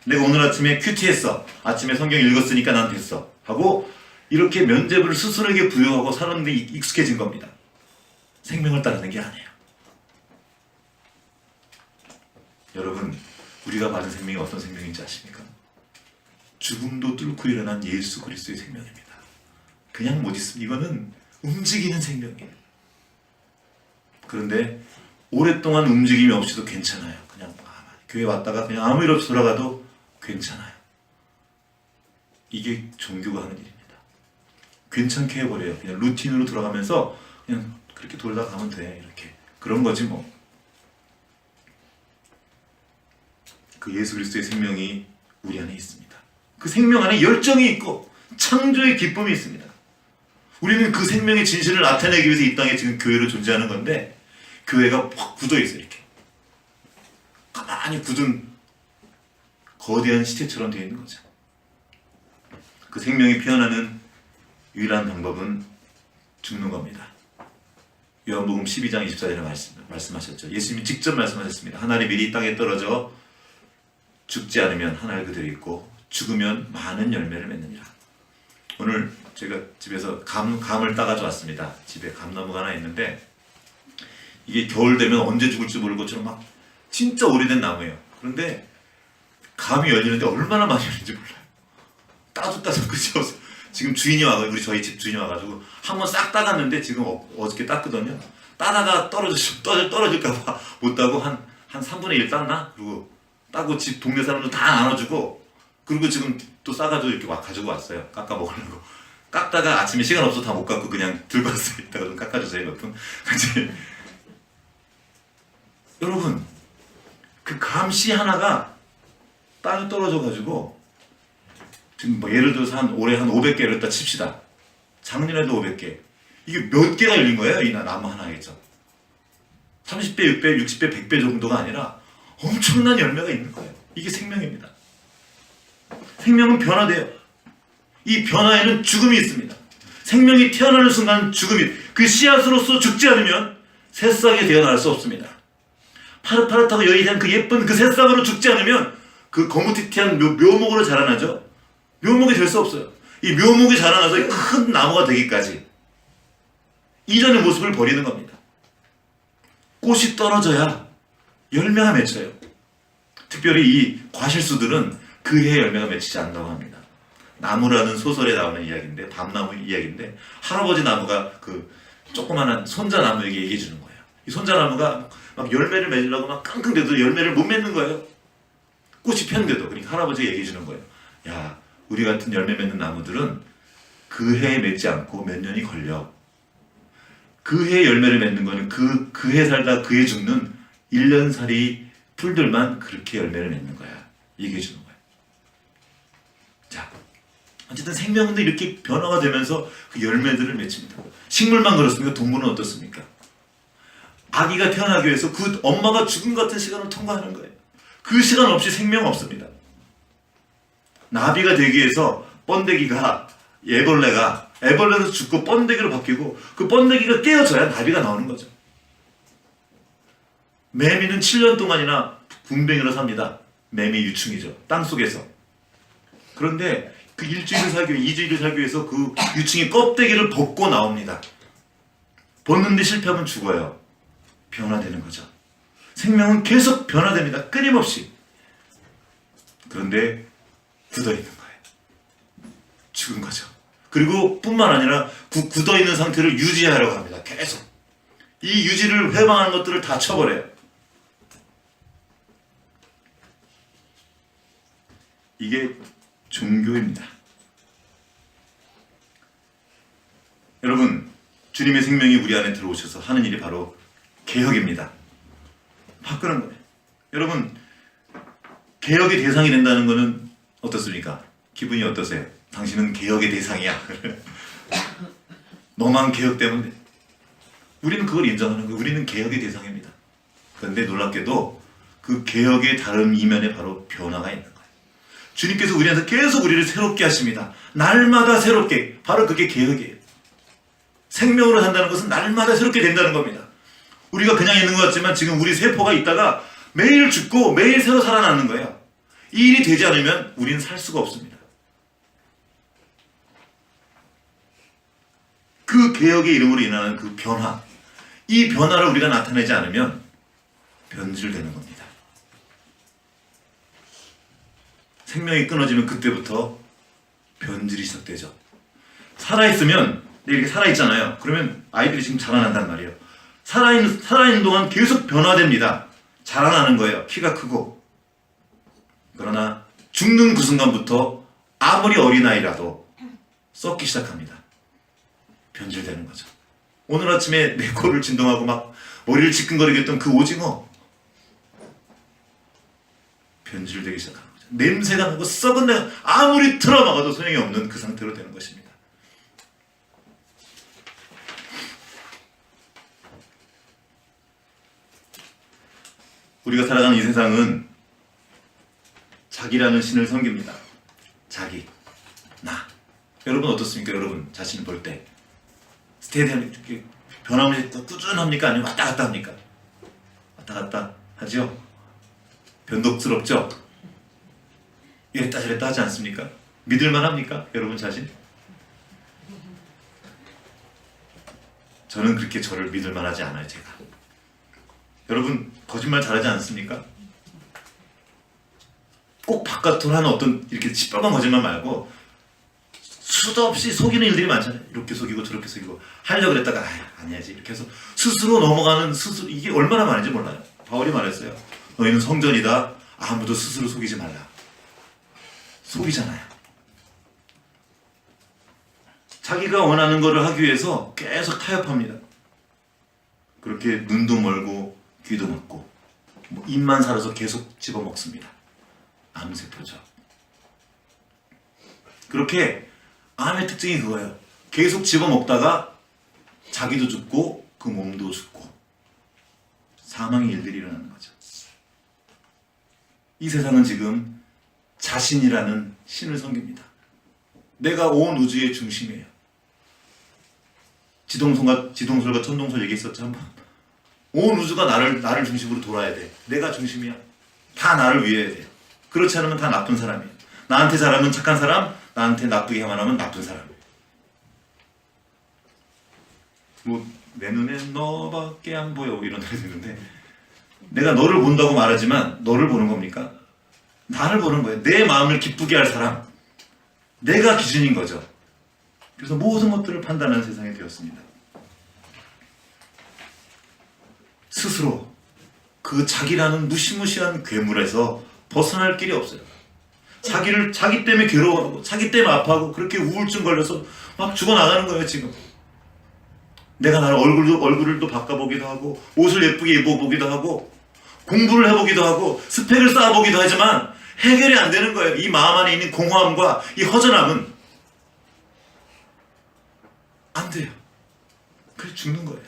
내가 오늘 아침에 큐티 했어. 아침에 성경 읽었으니까 난 됐어. 하고 이렇게 면죄부를 스스로에게 부여하고 사는 데 익숙해진 겁니다. 생명을 따르는 게 아니에요. 여러분, 우리가 받은 생명이 어떤 생명인지 아십니까? 죽음도 뚫고 일어난 예수 그리스도의 생명입니다. 그냥 못 있습니다. 이거는 움직이는 생명이에요. 그런데 오랫동안 움직임이 없이도 괜찮아요. 그냥 교회 왔다가 그냥 아무 일 없이 돌아가도 괜찮아요. 이게 종교가 하는 일입니다. 괜찮게 해버려요. 그냥 루틴으로 돌아가면서 그냥 그렇게 돌다 가면 돼. 이렇게. 그런 거지 뭐. 그 예수 그리스도의 생명이 우리 안에 있습니다. 그 생명 안에 열정이 있고 창조의 기쁨이 있습니다. 우리는 그 생명의 진실을 나타내기 위해서 이 땅에 지금 교회로 존재하는 건데 교회가 확 굳어 있어요. 이렇게 가만히 굳은 거대한 시체처럼 되어 있는 거죠. 그 생명이 피어나는 유일한 방법은 죽는 겁니다. 요한복음 12장 24절에 말씀하셨죠. 예수님이 직접 말씀하셨습니다. 하나의 밀이 땅에 떨어져 죽지 않으면 한 알 그대로 있고 죽으면 많은 열매를 맺느니라. 오늘 제가 집에서 감을 따가져 왔습니다. 집에 감나무가 하나 있는데 이게 겨울 되면 언제 죽을지 모를 것처럼 막 진짜 오래된 나무예요. 그런데 감이 열리는데 얼마나 많이 열리는지 몰라요. 따뜻따뜻 그죠? 지금 주인이 와가지고 저희 집 주인이 와가지고 한번 싹 따갔는데 지금 어저께 땄거든요. 따다가 떨어질까봐 못 따고 한 3분의 1 땄나? 그리고 따고 집 동네 사람들 다 나눠주고 그리고 지금 또 싸가지고 이렇게 막 가지고 왔어요. 깎아 먹으려고. 깎다가 아침에 시간 없어서 다 못 깎고 그냥 들고 왔어요. 이따가 좀 깎아주세요 몇 분. 여러분 그 감씨 하나가 땅에 떨어져가지고 지금 뭐 예를 들어서 올해 한 500개를 다 칩시다. 작년에도 500개. 이게 몇 개가 열린 거예요? 이 나무 하나에서. 30배, 6배, 60배, 100배 정도가 아니라 엄청난 열매가 있는 거예요. 이게 생명입니다. 생명은 변화돼요. 이 변화에는 죽음이 있습니다. 생명이 태어나는 순간 죽음이, 그 씨앗으로서 죽지 않으면 새싹이 되어날 수 없습니다. 파릇파릇하고 여의한 그 예쁜 그 새싹으로 죽지 않으면 그 거무튀튀한 묘목으로 자라나죠. 묘목이 될 수 없어요. 이 묘목이 자라나서 큰 나무가 되기까지 이전의 모습을 버리는 겁니다. 꽃이 떨어져야 열매가 맺혀요. 특별히 이 과실수들은 그 해에 열매가 맺히지 않는다고 합니다. 나무라는 소설에 나오는 이야기인데, 밤나무 이야기인데, 할아버지 나무가 그 조그마한 손자나무에게 얘기해 주는 거예요. 이 손자나무가 막 열매를 맺으려고 막 끙끙대도 열매를 못 맺는 거예요. 꽃이 폈는데도. 그러니까 할아버지가 얘기해 주는 거예요. 야, 우리 같은 열매 맺는 나무들은 그 해에 맺지 않고 몇 년이 걸려. 그 해에 열매를 맺는 거는 그 해 살다 그 해 죽는 1년살이 풀들만 그렇게 열매를 맺는 거야. 얘기해 주는 거예요. 자, 어쨌든 생명도 이렇게 변화가 되면서 그 열매들을 맺힙니다. 식물만 그렇습니까? 동물은 어떻습니까? 아기가 태어나기 위해서 그 엄마가 죽음 같은 시간을 통과하는 거예요. 그 시간 없이 생명 없습니다. 나비가 되기 위해서 번데기가 애벌레로 죽고 번데기로 바뀌고 그 번데기가 깨어져야 나비가 나오는 거죠. 매미는 7년 동안이나 군뱅이로 삽니다. 매미 유충이죠. 땅속에서. 그런데 그 일주일을 살기 위해 2주일을 살기 위해서 그 유충이 껍데기를 벗고 나옵니다. 벗는데 실패하면 죽어요. 변화되는 거죠. 생명은 계속 변화됩니다. 끊임없이. 그런데 굳어있는 거예요. 죽은 거죠. 그리고 뿐만 아니라 굳어있는 상태를 유지하려고 합니다. 계속. 이 유지를 회방하는 것들을 다 쳐버려요. 이게 종교입니다. 여러분, 주님의 생명이 우리 안에 들어오셔서 하는 일이 바로 개혁입니다. 바꾸는 거예요. 여러분, 개혁의 대상이 된다는 것은 어떻습니까? 기분이 어떠세요? 당신은 개혁의 대상이야. 너만 개혁되면 돼. 우리는 그걸 인정하는 거예요. 우리는 개혁의 대상입니다. 그런데 놀랍게도 그 개혁의 다른 이면에 바로 변화가 있는 거예요. 주님께서 우리 안에서 계속 우리를 새롭게 하십니다. 날마다 새롭게. 바로 그게 개혁이에요. 생명으로 산다는 것은 날마다 새롭게 된다는 겁니다. 우리가 그냥 있는 것 같지만 지금 우리 세포가 있다가 매일 죽고 매일 새로 살아나는 거예요. 이 일이 되지 않으면 우리는 살 수가 없습니다. 그 개혁의 이름으로 인하는 그 변화, 이 변화를 우리가 나타내지 않으면 변질되는 겁니다. 생명이 끊어지면 그때부터 변질이 시작되죠. 살아있으면 이렇게 살아있잖아요. 그러면 아이들이 지금 자라난단 말이에요. 살아있는 동안 계속 변화됩니다. 자라나는 거예요. 키가 크고. 그러나 죽는 그 순간부터 아무리 어린아이라도 썩기 시작합니다. 변질되는 거죠. 오늘 아침에 내 코를 진동하고 막 머리를 지끈거리게 했던 그 오징어 변질되기 시작하는 거죠. 냄새가 나고 썩은 내가 아무리 틀어막아도 소용이 없는 그 상태로 되는 것입니다. 우리가 살아가는 이 세상은 자기라는 신을 섬깁니다. 자기, 나. 여러분 어떻습니까? 여러분 자신을 볼 때 스테디함 이렇게 변함없이 꾸준합니까? 아니면 왔다 갔다 합니까? 왔다 갔다 하죠? 변덕스럽죠? 이랬다 저랬다 하지 않습니까? 믿을만 합니까? 여러분 자신? 저는 그렇게 저를 믿을만 하지 않아요. 제가. 여러분 거짓말 잘하지 않습니까? 꼭 바깥으로 하는 어떤 이렇게 시뻘건 거짓말 말고 수도 없이 속이는 일들이 많잖아요. 이렇게 속이고 저렇게 속이고 하려고 그랬다가 아니야지 이렇게 해서 스스로 넘어가는 스스로 이게 얼마나 많은지 몰라요. 바울이 말했어요. 너희는 성전이다. 아무도 스스로 속이지 말라. 속이잖아요. 자기가 원하는 것을 하기 위해서 계속 타협합니다. 그렇게 눈도 멀고 귀도 막고 입만 살아서 계속 집어먹습니다. 암세포죠. 그렇게 암의 특징이 그거예요. 계속 집어먹다가 자기도 죽고 그 몸도 죽고 사망의 일들이 일어나는 거죠. 이 세상은 지금 자신이라는 신을 섬깁니다. 내가 온 우주의 중심이에요. 지동설과 천동설 얘기했었죠 한번. 온 우주가 나를 중심으로 돌아야 돼. 내가 중심이야. 다 나를 위해야 돼. 그렇지 않으면 다 나쁜 사람이에요. 나한테 잘하면 착한 사람, 나한테 나쁘게만 하면 나쁜 사람. 내 눈에 너밖에 안 보여 이런 노래 듣는데 내가 너를 본다고 말하지만 너를 보는 겁니까? 나를 보는 거예요. 내 마음을 기쁘게 할 사람. 내가 기준인 거죠. 그래서 모든 것들을 판단하는 세상이 되었습니다. 스스로 그 자기라는 무시무시한 괴물에서 벗어날 길이 없어요. 자기 때문에 괴로워하고 자기 때문에 아파하고 그렇게 우울증 걸려서 막 죽어나가는 거예요 지금. 내가 나를 얼굴을 또 바꿔보기도 하고 옷을 예쁘게 입어보기도 하고 공부를 해보기도 하고 스펙을 쌓아보기도 하지만 해결이 안 되는 거예요. 이 마음 안에 있는 공허함과 이 허전함은 안 돼요. 그래서 죽는 거예요.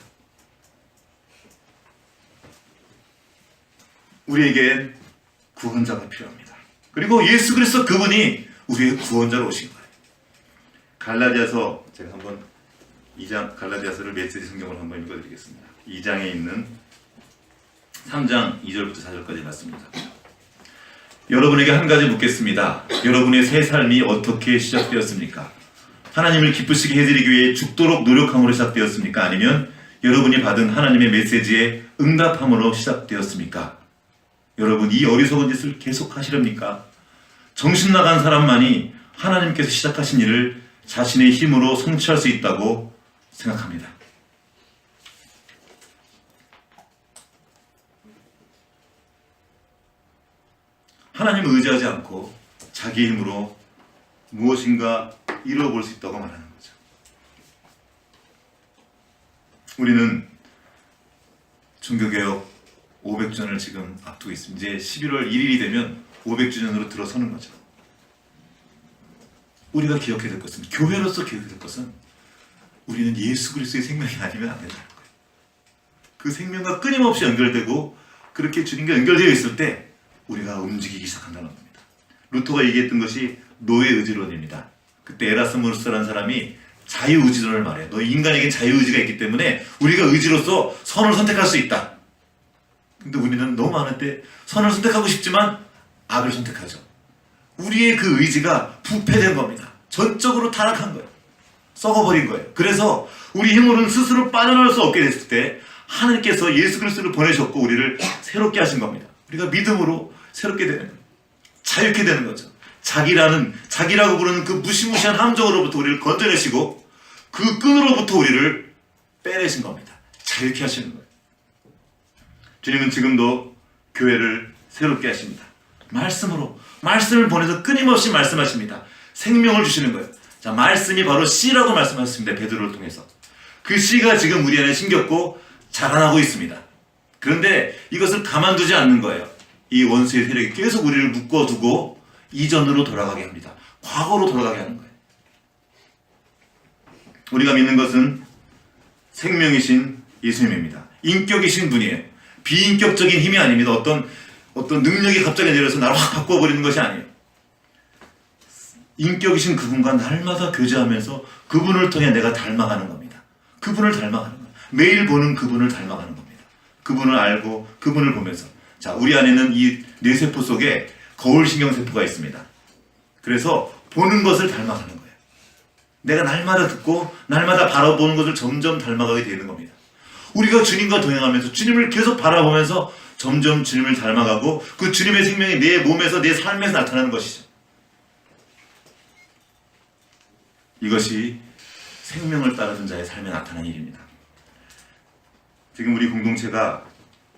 우리에겐 구원자가 필요합니다. 그리고 예수 그리스도 그분이 우리의 구원자로 오신 거예요. 갈라디아서 제가 한번 2장 갈라디아서를 메시지 성경을 한번 읽어드리겠습니다. 2장에 있는 3장 2절부터 4절까지 말씀입니다. 여러분에게 한 가지 묻겠습니다. 여러분의 새 삶이 어떻게 시작되었습니까? 하나님을 기쁘시게 해드리기 위해 죽도록 노력함으로 시작되었습니까? 아니면 여러분이 받은 하나님의 메시지에 응답함으로 시작되었습니까? 여러분 이 어리석은 짓을 계속 하시렵니까? 정신 나간 사람만이 하나님께서 시작하신 일을 자신의 힘으로 성취할 수 있다고 생각합니다. 하나님을 의지하지 않고 자기 힘으로 무엇인가 이루어볼 수 있다고 말하는 거죠. 우리는 종교개혁 500주년을 지금 앞두고 있습니다. 이제 11월 1일이 되면 500주년으로 들어서는 거죠. 우리가 기억해야 될 것은, 교회로서 기억해야 될 것은 우리는 예수 그리스도의 생명이 아니면 안 된다는 거예요. 그 생명과 끊임없이 연결되고 그렇게 주님과 연결되어 있을 때 우리가 움직이기 시작한다는 겁니다. 루터가 얘기했던 것이 노예의지론입니다. 그때 에라스무스라는 사람이 자유의지론을 말해요. 너 인간에겐 자유의지가 있기 때문에 우리가 의지로서 선을 선택할 수 있다. 근데 우리는 너무 많을 때 선을 선택하고 싶지만 악을 선택하죠. 우리의 그 의지가 부패된 겁니다. 전적으로 타락한 거예요. 썩어버린 거예요. 그래서 우리 힘으로는 스스로 빠져나올 수 없게 됐을 때 하나님께서 예수 그리스도를 보내셨고 우리를 새롭게 하신 겁니다. 우리가 믿음으로 새롭게 되는 거예요. 자유케 되는 거죠. 자기라고 부르는 그 무시무시한 함정으로부터 우리를 건져내시고 그 끈으로부터 우리를 빼내신 겁니다. 자유케 하시는 거예요. 주님은 지금도 교회를 새롭게 하십니다. 말씀으로, 말씀을 보내서 끊임없이 말씀하십니다. 생명을 주시는 거예요. 자, 말씀이 바로 씨라고 말씀하셨습니다. 베드로를 통해서. 그 씨가 지금 우리 안에 심겼고 자라나고 있습니다. 그런데 이것을 가만두지 않는 거예요. 이 원수의 세력이 계속 우리를 묶어두고 이전으로 돌아가게 합니다. 과거로 돌아가게 하는 거예요. 우리가 믿는 것은 생명이신 예수님입니다. 인격이신 분이에요. 비인격적인 힘이 아닙니다. 어떤 능력이 갑자기 내려서 나를 확 바꿔버리는 것이 아니에요. 인격이신 그분과 날마다 교제하면서 그분을 통해 내가 닮아가는 겁니다. 그분을 닮아가는 거예요. 매일 보는 그분을 닮아가는 겁니다. 그분을 알고 그분을 보면서. 자, 우리 안에는 이 뇌세포 속에 거울신경세포가 있습니다. 그래서 보는 것을 닮아가는 거예요. 내가 날마다 듣고 날마다 바라보는 것을 점점 닮아가게 되는 겁니다. 우리가 주님과 동행하면서 주님을 계속 바라보면서 점점 주님을 닮아가고 그 주님의 생명이 내 몸에서 내 삶에서 나타나는 것이죠. 이것이 생명을 따르는 자의 삶에 나타난 일입니다. 지금 우리 공동체가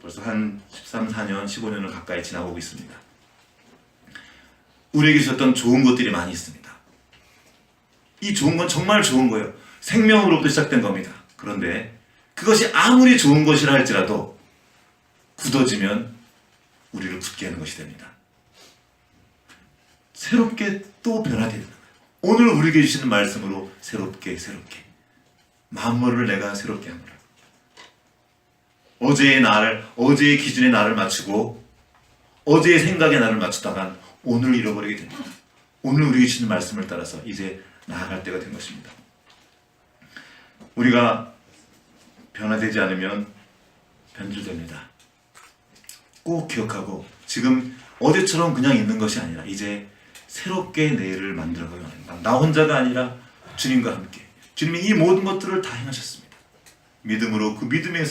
벌써 한 13, 14년, 15년을 가까이 지나고 있습니다. 우리에게 주셨던 좋은 것들이 많이 있습니다. 이 좋은 건 정말 좋은 거예요. 생명으로부터 시작된 겁니다. 그런데 그것이 아무리 좋은 것이라 할지라도 굳어지면 우리를 굳게 하는 것이 됩니다. 새롭게 또 변화되는 거예요. 오늘 우리에게 주시는 말씀으로 새롭게 만물을 내가 새롭게 하노라. 어제의 기준에 나를 맞추고 어제의 생각에 나를 맞추다간 오늘 잃어버리게 됩니다. 오늘 우리에게 주시는 말씀을 따라서 이제 나아갈 때가 된 것입니다. 우리가 변화되지 않으면 변질됩니다. 꼭 기억하고 지금 어제처럼 그냥 있는 것이 아니라 이제 새롭게 내일을 만들어가기 원합니다. 나 혼자가 아니라 주님과 함께. 주님이 이 모든 것들을 다 행하셨습니다. 믿음으로 그 믿음의